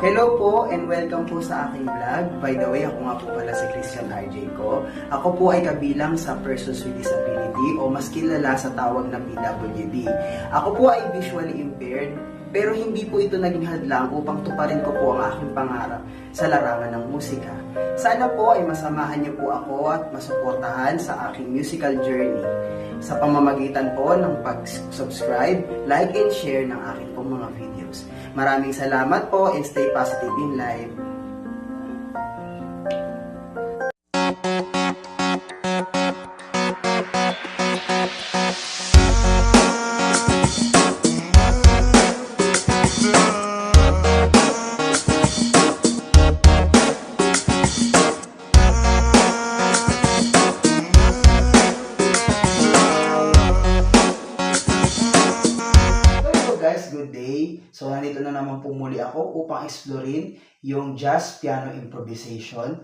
Hello po and welcome po sa aking vlog. By the way, ako nga po pala si Christian RJ ko. Ako po ay kabilang sa Persons with Disability o mas kilala sa tawag na PWD. Ako po ay visually impaired pero hindi po ito naging hadlang upang tuparin ko po ang aking pangarap sa larangan ng musika. Sana po ay masamahan niyo po ako at masuportahan sa aking musical journey sa pamamagitan po ng pag-subscribe, like, and share ng aking pong mga videos. Maraming salamat po and stay positive in life. Guys, good day. So, nandito na naman po muli ako upang explorein yung jazz piano improvisation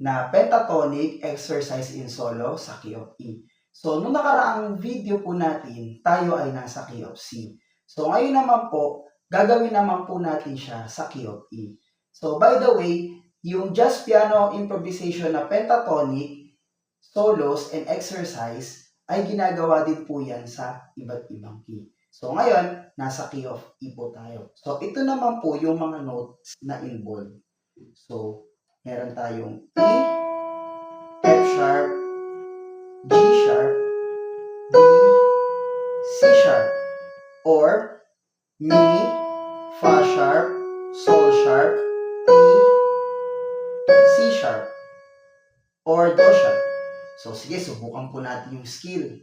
na pentatonic exercise in solo sa key of E. So, nung nakaraang video po natin, tayo ay nasa key of C. So, ngayon naman po, gagawin naman po natin siya sa key of E. So, by the way, yung jazz piano improvisation na pentatonic, solos, and exercise ay ginagawa din po yan sa iba't ibang key. So, ngayon, nasa key of E po tayo. So, ito naman po yung mga notes na involved. So, meron tayong E, F sharp, G sharp, D, C sharp, or Mi, Fa sharp, Sol sharp, E, C sharp, or Do sharp. So, sige, subukan po natin yung skill.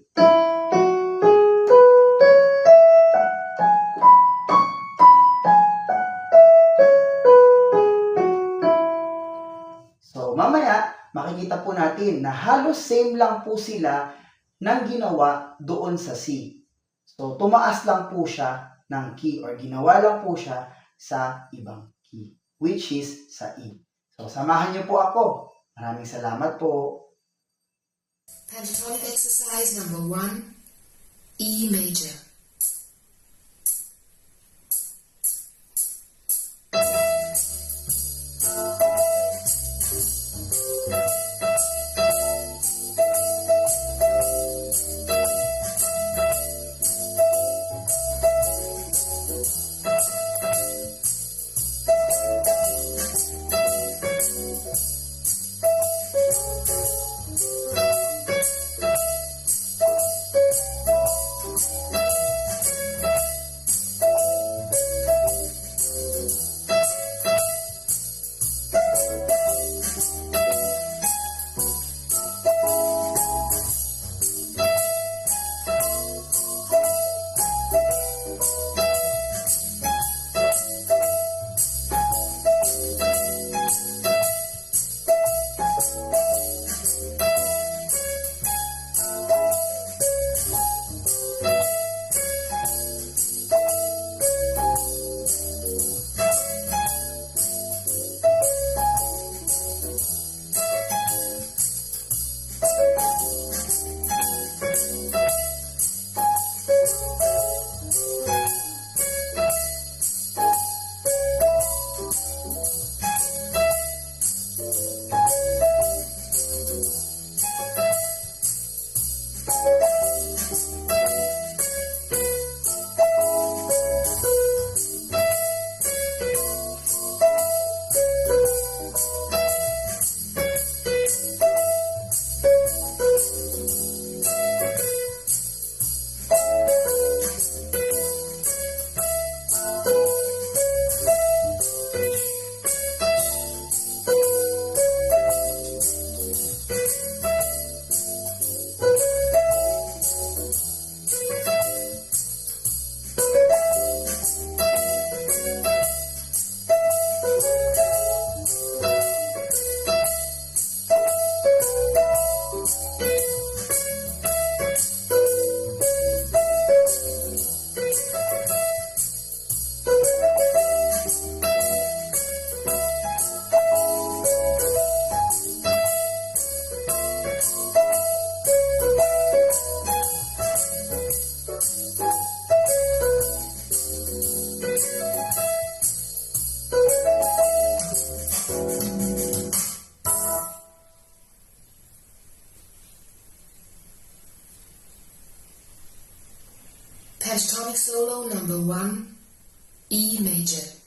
Mamaya, makikita po natin na halos same lang po sila ng ginawa doon sa C. So, tumaas lang po siya ng key or ginawa lang po siya sa ibang key, which is sa E. So, samahan niyo po ako. Maraming salamat po. Pentatonic exercise number 1, E major. Pentatonic solo number 1, E major.